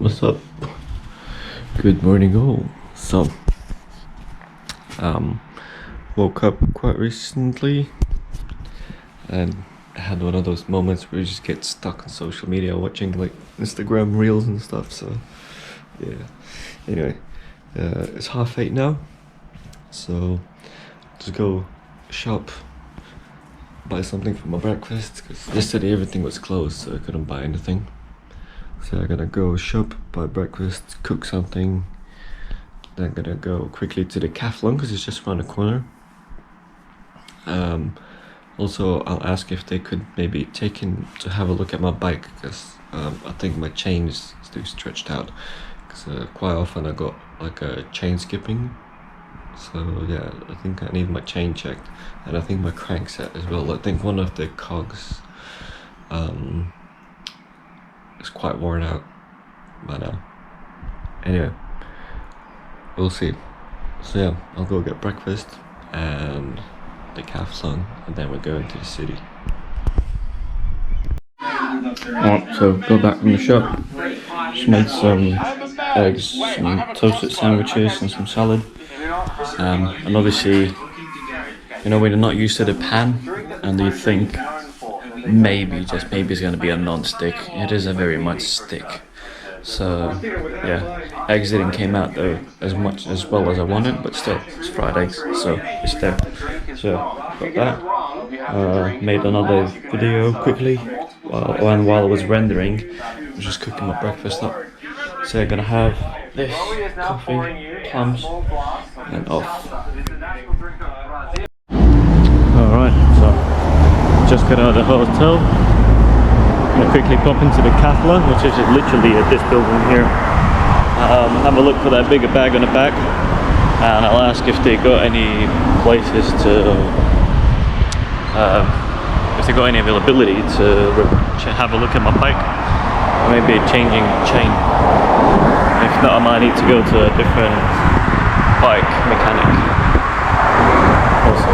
What's up? Good morning all. So, woke up quite recently and had one of those moments where you just get stuck on social media watching like Instagram reels and stuff. So, yeah. Anyway, it's 8:30 now. So, just go shop, buy something for my breakfast because yesterday everything was closed, so I couldn't buy anything. So I'm gonna go shop, buy breakfast, cook something. Then I'm gonna go quickly to the Decathlon because it's just around the corner. Also, I'll ask if they could maybe take in to have a look at my bike because I think my chain is too stretched out. Because quite often I got like a chain skipping. So yeah, I think I need my chain checked, and I think my crankset as well. I think one of the cogs is quite worn out by now. Anyway, we'll see. So yeah, I'll go get breakfast and the Decathlon, and then we're going to the city. Alright, so go back from the shop. Just made some eggs, some toasted sandwiches and some salad. And obviously, you know, when you're not used to the pan and you think maybe, just maybe it's going to be a non-stick, it is a very much stick. So yeah, eggs didn't came out though as well as I wanted, but still it's fried eggs, so it's there. So got that. Made another video quickly while I was rendering. I was just cooking my breakfast up. So I'm gonna have this coffee, plums, and off. Alright, so just got out of the hotel. I'm gonna quickly pop into the Decathlon, which is literally at this building here. Have a look for that bigger bag on the back, and I'll ask if they got any places to, if they got any availability to have a look at my bike, or maybe changing chain. If not, I might need to go to a different bike mechanic. Also.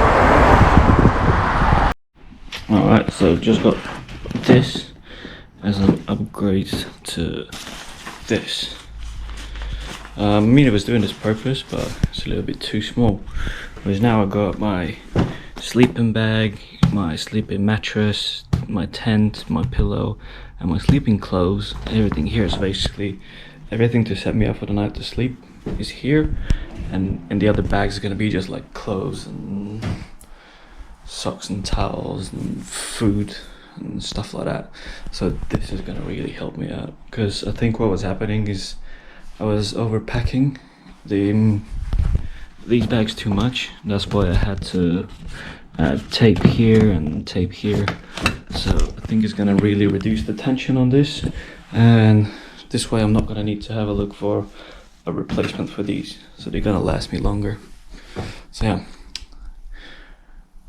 Alright, so just got this as an upgrade to this. I mean, I was doing this purpose, but it's a little bit too small. Whereas now I got my sleeping bag, my sleeping mattress, my tent, my pillow, and my sleeping clothes. Everything here is basically everything to set me up for the night to sleep is here, and the other bags are gonna be just like clothes and socks and towels and food and stuff like that. So this is gonna really help me out, because I think what was happening is I was overpacking these bags too much. That's why I had to add tape here and tape here. So I think it's gonna really reduce the tension on this, and this way I'm not gonna need to have a look for a replacement for these, so they're gonna last me longer. So yeah,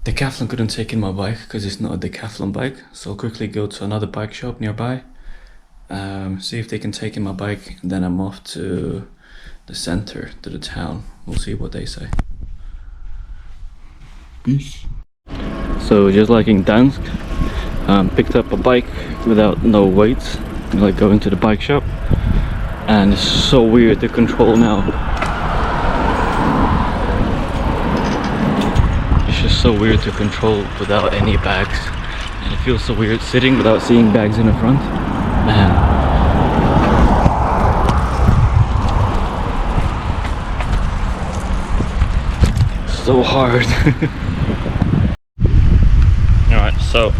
Decathlon couldn't take in my bike because it's not a Decathlon bike, so I'll quickly go to another bike shop nearby, see if they can take in my bike, and then I'm off to the center, to the town. We'll see what they say. Peace. So just like in Dansk, picked up a bike without no weights, like going to the bike shop, and it's so weird to control now. It's just so weird to control without any bags, and it feels so weird sitting without seeing bags in the front. Man, so hard. Alright, so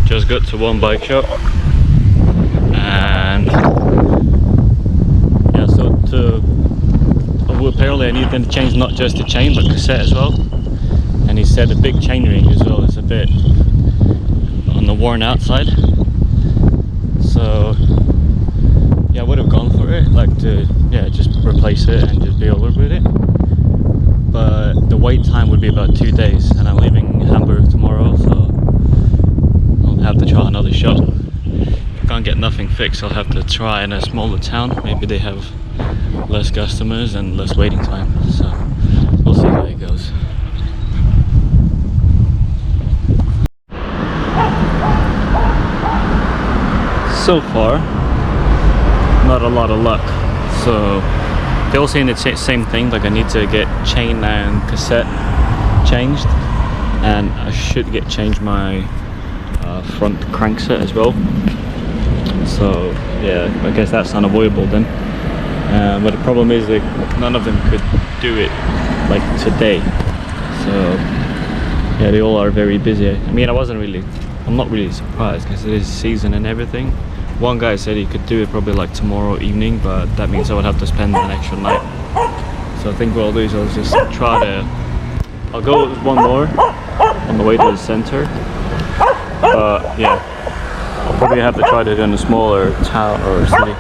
just got to one bike shop, and yeah, so apparently I need them to change not just the chain but cassette as well. And he said the big chain ring as well is a bit on the worn out side. So yeah, I would have gone for it, like to just replace it and just be over with it. But the wait time would be about 2 days, and I'm leaving Hamburg tomorrow, so I'll have to try another shop. If I can't get nothing fixed, I'll have to try in a smaller town. Maybe they have less customers and less waiting time. So we'll see how it goes. So far, not a lot of luck. So they all saying the same thing, like I need to get chain and cassette changed, and I should get changed my front crankset as well. So yeah, I guess that's unavoidable then. But the problem is that none of them could do it like today. So yeah, they all are very busy. I mean, I'm not really surprised because it is season and everything. One guy said he could do it probably like tomorrow evening, but that means I would have to spend an extra night. So I think what I'll do is I'll just I'll go with one more on the way to the center. But yeah, I'll probably have to try to do it in a smaller town or city.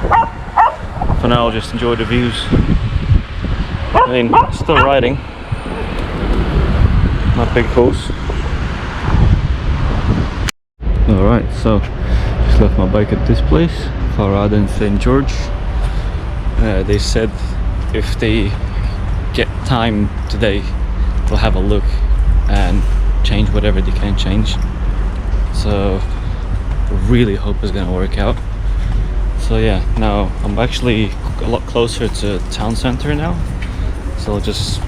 For now, I'll just enjoy the views. I mean, still riding. Not big horse. Alright, so just left my bike at this place, Farad and St. George. They said if they get time today, they'll have a look and change whatever they can change. So I really hope it's gonna work out. So yeah, now I'm actually a lot closer to town center now. So I'll just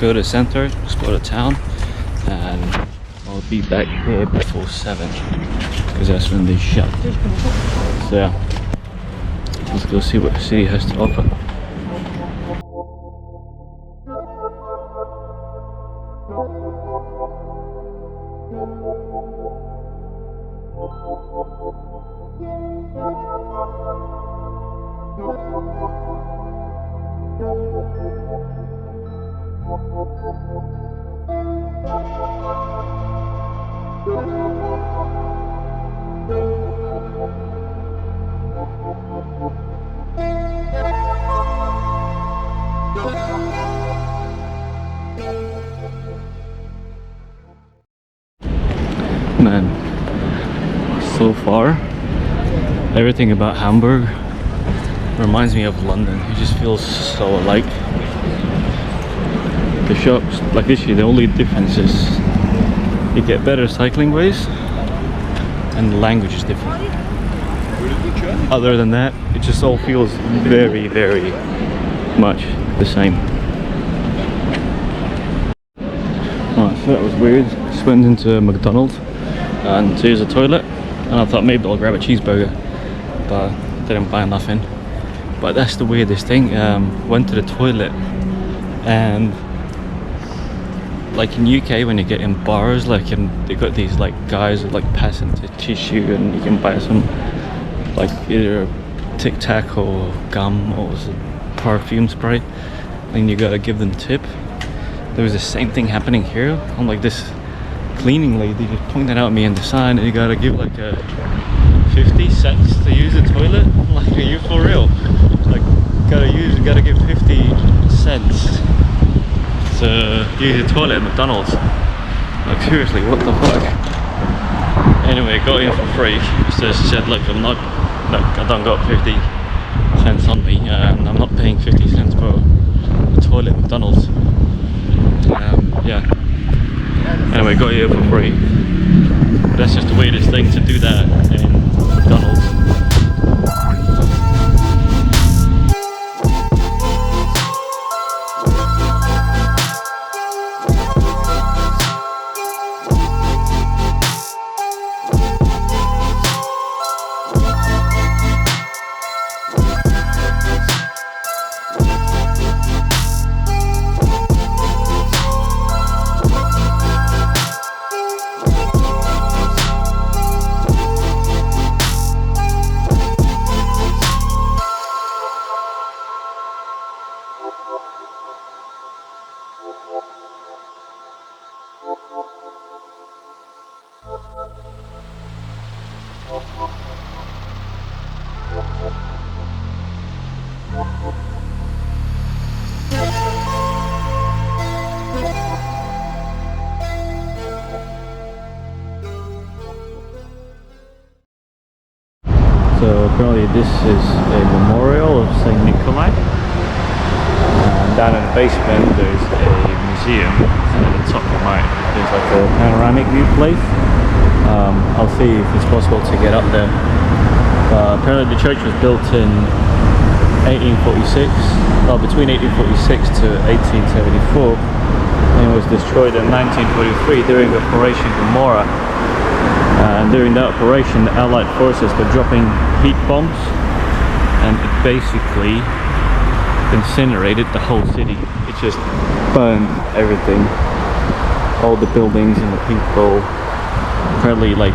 go to the center, explore the town, and I'll be back here before 7 because that's when they shut. So yeah, let's go see what the city has to offer. Man, so far everything about Hamburg reminds me of London. It just feels so alike. The shops, like literally the only difference is you get better cycling ways and the language is different. Other than that, it just all feels very, very much the same. Right, so that was weird. Just went into McDonald's and to use a toilet, and I thought maybe I'll grab a cheeseburger, but didn't buy nothing. But that's the weirdest thing. Went to the toilet, and like in UK when you get in bars, like they got these like guys with like passing to tissue, and you can buy some like either Tic Tac or gum or perfume spray, and you gotta give them tip. There was the same thing happening here. I'm like, this cleaning lady just pointed out at me in the sign, and you gotta give like a 50 cents to use the toilet. I'm like, are you for real? Like, gotta give 50 cents to use the toilet at McDonald's. Like, seriously, what the fuck? Anyway, got in for free. So she said, look, I don't got 50 cents on me, and I'm not paying 50 cents for the toilet at McDonald's. Yeah. Anyway, got here for free. But that's just the weirdest thing to do that in McDonald's. So apparently this is a memorial of St. Nikolai. Down in the basement there's a museum, and at the top there's like a panoramic view place. I'll see if it's possible to get up there. Apparently the church was built in 1846, well, between 1846 to 1874, and was destroyed in 1943 during Operation Gomorrah. And during that operation, the Allied forces were dropping heat bombs, and it basically incinerated the whole city. It just burned everything, all the buildings and the people. Apparently like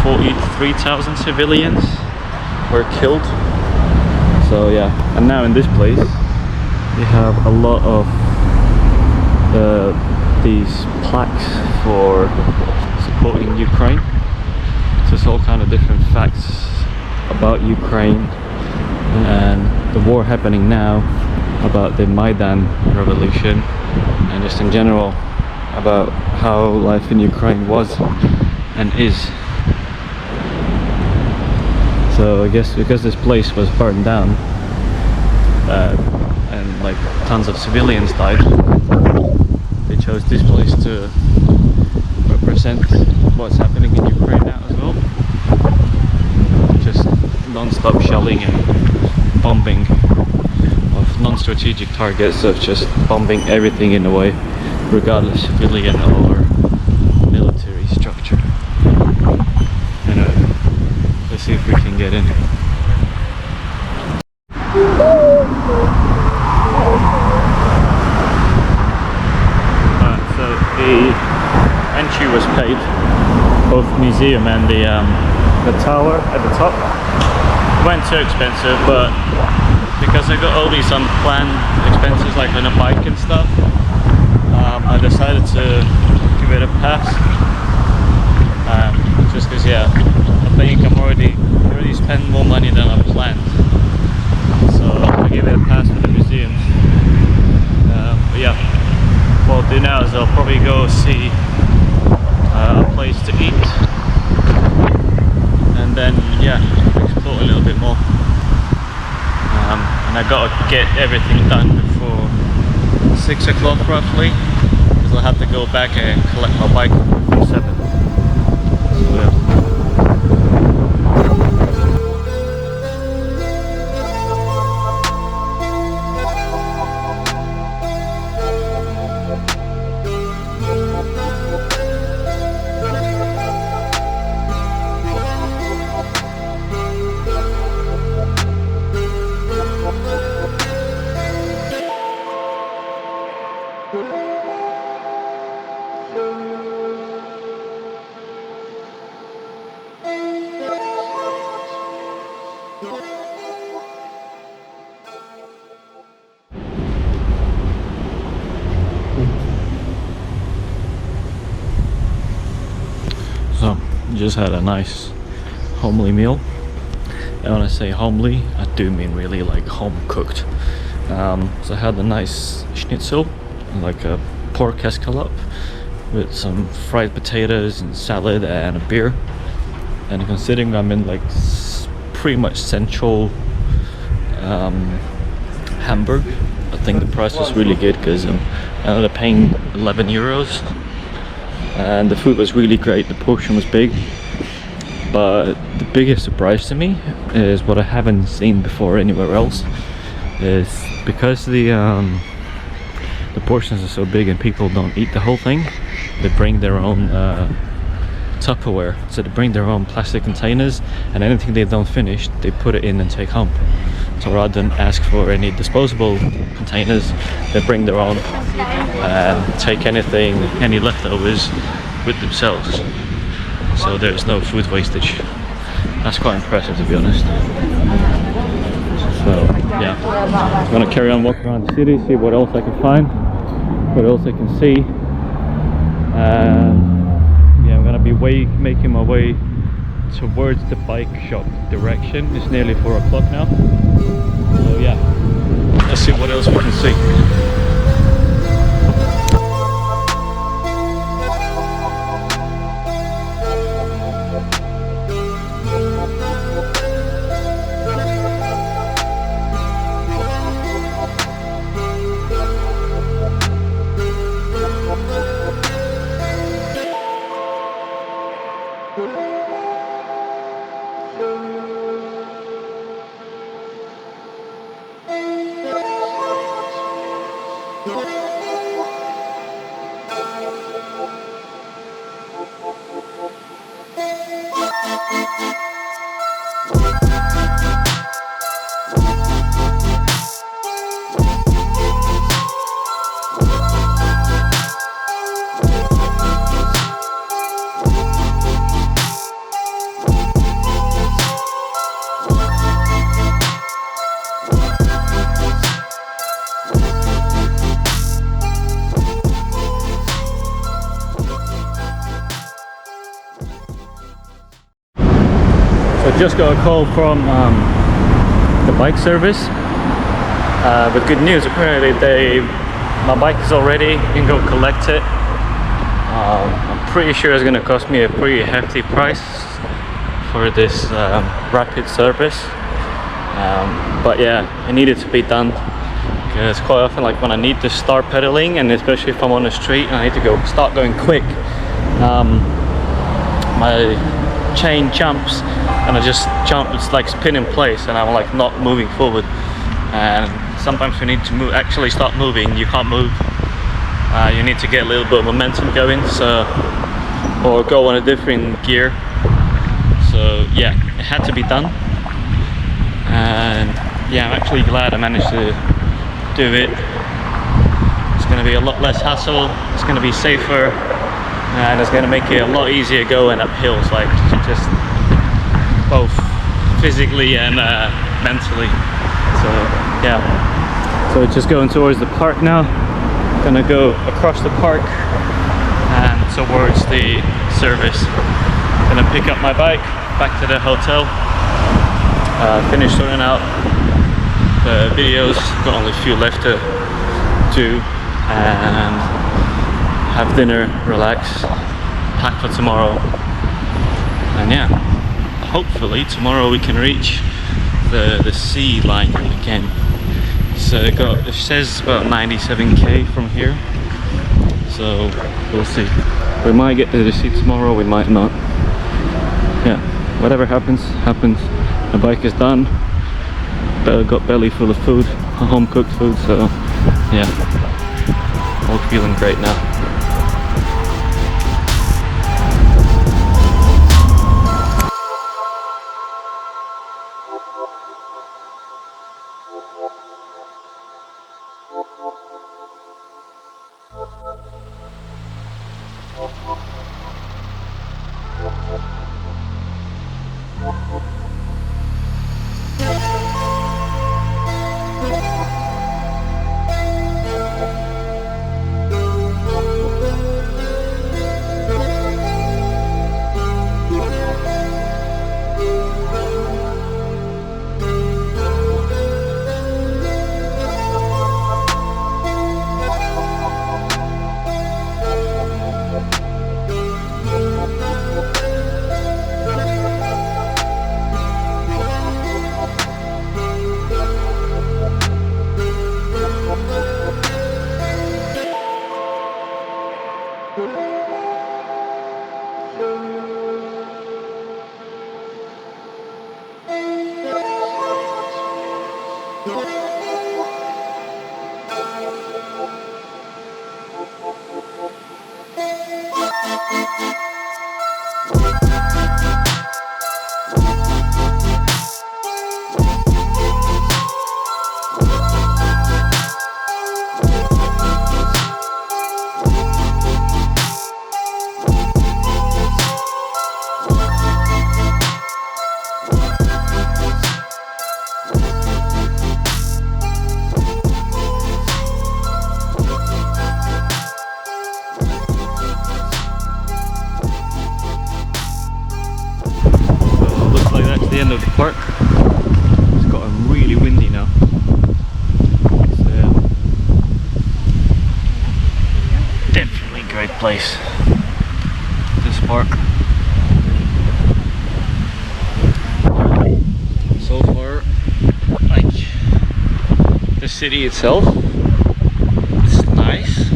43,000 civilians were killed. So yeah, and now in this place you have a lot of these plaques for supporting Ukraine. So it's all kind of different facts about Ukraine and the war happening now, about the Maidan revolution, and just in general about how life in Ukraine was and is. So I guess because this place was burned down and like tons of civilians died, they chose this place to represent what's happening in Ukraine now as well. Just non-stop shelling and bombing of non-strategic targets, of just bombing everything in a way, regardless civilian or military structure. Anyway, let's see if we can get in. So the entry was paid, both museum and the tower at the top. It wasn't too expensive, but because I got all these unplanned expenses like on a bike and stuff, I decided to give it a pass. Just because, yeah, I think I'm already spent more money than I planned. So I give it a pass for the museums. But yeah, what I'll do now is I'll probably go see a place to eat, and then yeah, explore a little bit more. And I gotta get everything done before 6 o'clock roughly, because I'll have to go back and collect my bike for 7. So yeah. So, just had a nice homely meal. And when I say homely, I do mean really like home cooked. So I had a nice schnitzel, like a pork escalope, with some fried potatoes and salad and a beer. And considering I'm in like pretty much central Hamburg, I think the price was really good, because I ended up paying 11 euros. And the food was really great, the portion was big. But the biggest surprise to me is what I haven't seen before anywhere else, is because the portions are so big and people don't eat the whole thing, they bring their own Tupperware. So they bring their own plastic containers, and anything they don't finish, they put it in and take home. So rather than ask for any disposable containers, they bring their own and take anything, any leftovers with themselves. So there's no food wastage. That's quite impressive, to be honest. So yeah, I'm gonna carry on walking around the city, see what else I can find, what else I can see. Yeah, I'm gonna be making my way towards the bike shop direction. It's nearly 4 o'clock now. So yeah, let's see what else we can see. So I just got a call from the bike service with good news. Apparently my bike is all ready. You can go collect it. I'm pretty sure it's going to cost me a pretty hefty price for this rapid service. But yeah, it needed to be done because quite often, like when I need to start pedaling, and especially if I'm on the street and I need to start going quick, my chain jumps and I just jump, it's like spin in place and I'm like not moving forward. And sometimes you need to actually start moving, you can't move. You need to get a little bit of momentum going, so, or go on a different gear. So yeah, it had to be done. And yeah, I'm actually glad I managed to do it. It's going to be a lot less hassle, it's going to be safer, and it's going to make it a lot easier going up hills, like just both physically and mentally. So yeah, so just going towards the park now. Gonna go across the park and towards the service. Gonna pick up my bike, back to the hotel, finish sorting out the videos, got only a few left to do, and have dinner, relax, pack for tomorrow. And yeah, hopefully tomorrow we can reach the sea line again. So it says about 97k from here, so we'll see. We might get to the sea tomorrow, we might not. Yeah, whatever happens, happens. My bike is done. Got belly full of food, home cooked food, so yeah, all feeling great now. The end of the park. It's gotten really windy now. So, definitely a great place, this park. So far, like the city itself, it's nice,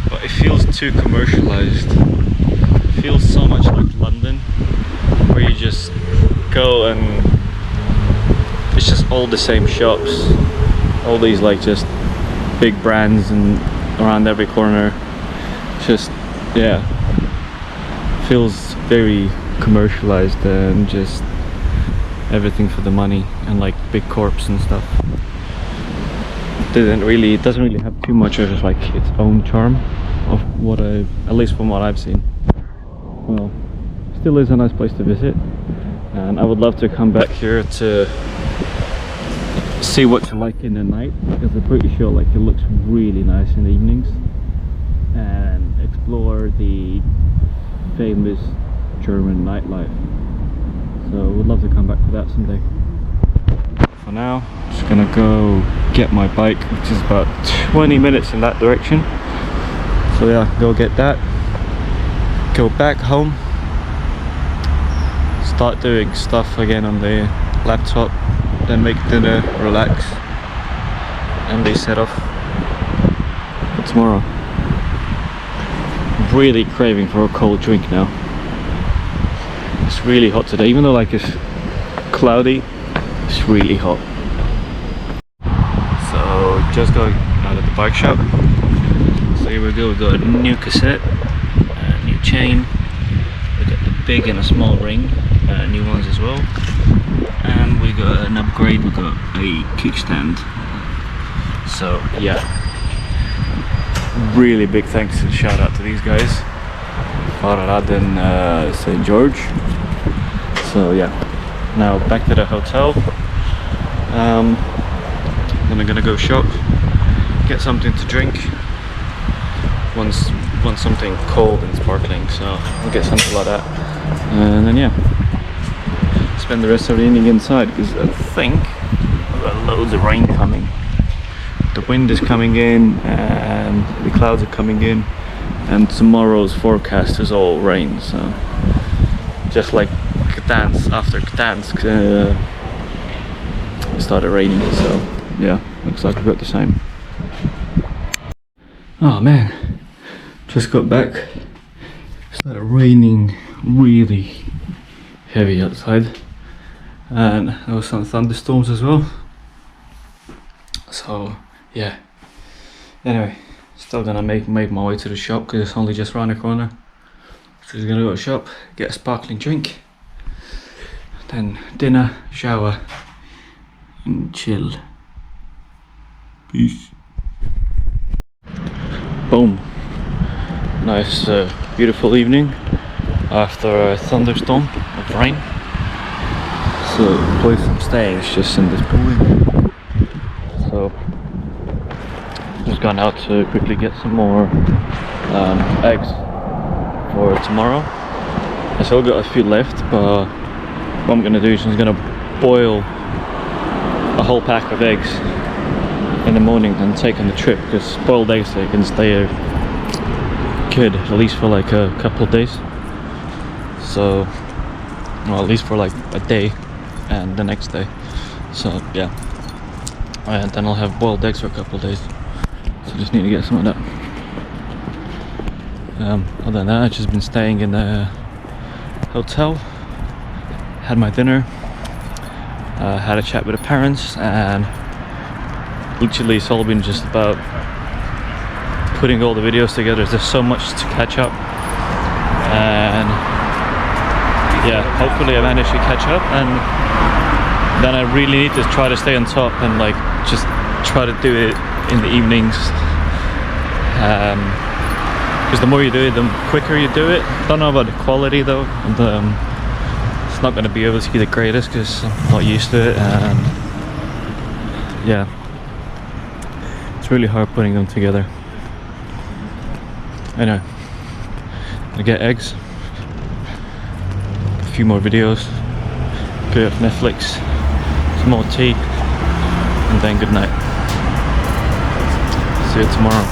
but it feels too commercialized. It feels so much like London, where you just go and it's just all the same shops, all these like just big brands and around every corner. Just yeah, feels very commercialized and just everything for the money and like big corps and stuff. It doesn't really have too much of like its own charm of what at least from what I've seen. Well, still is a nice place to visit. And I would love to come back here to see what's like in the night, because I'm pretty sure like it looks really nice in the evenings, and explore the famous German nightlife. So would love to come back for that someday. For now, just gonna go get my bike, which is about 20 minutes in that direction. So yeah, go get that, go back home, start doing stuff again on the laptop, then make dinner, relax, and they set off for tomorrow. Really craving for a cold drink now. It's really hot today, even though like it's cloudy, it's really hot. So just got out of the bike shop. So here we go, we got a new cassette, a new chain, we got the big and a small ring, new ones as well, and we got an upgrade, we got a kickstand. So yeah, really big thanks and shout out to these guys, Farad and St. George. So yeah, now back to the hotel. I'm gonna go shop, get something to drink. Want something cold and sparkling, so I'll get something like that, and then yeah, spend the rest of the evening inside, because I think I've got loads of rain coming. The wind is coming in and the clouds are coming in, and tomorrow's forecast is all rain. So just like Gdansk, after Gdansk it started raining, so yeah, looks like we've got the same. Oh man, just got back. It started raining really heavy outside, and there was some thunderstorms as well. So yeah, anyway, still gonna make my way to the shop because it's only just around the corner. So just gonna go to the shop, get a sparkling drink, then dinner, shower, and chill. Peace. Boom. Nice, beautiful evening after a thunderstorm of rain. So the place I'm staying is just in this building. So just gone out to quickly get some more eggs for tomorrow. I still got a few left, but what I'm gonna do is I'm gonna boil a whole pack of eggs in the morning and take on the trip, because boiled eggs, they can stay good at least for like a couple of days. So, well, at least for like a day and the next day. So yeah, and then I'll have boiled eggs for a couple of days. So just need to get some of that. Other than that, I've just been staying in the hotel, had my dinner, had a chat with the parents, and literally it's all been just about putting all the videos together. There's so much to catch up, and yeah, hopefully I manage to catch up, and then I really need to try to stay on top and like just try to do it in the evenings, because the more you do it, the quicker you do it. Don't know about the quality though, and it's not going to be able to be the greatest because I'm not used to it, and yeah, it's really hard putting them together. Anyway, I get eggs, a few more videos, bit of Netflix, some more tea, and then good night. See you tomorrow.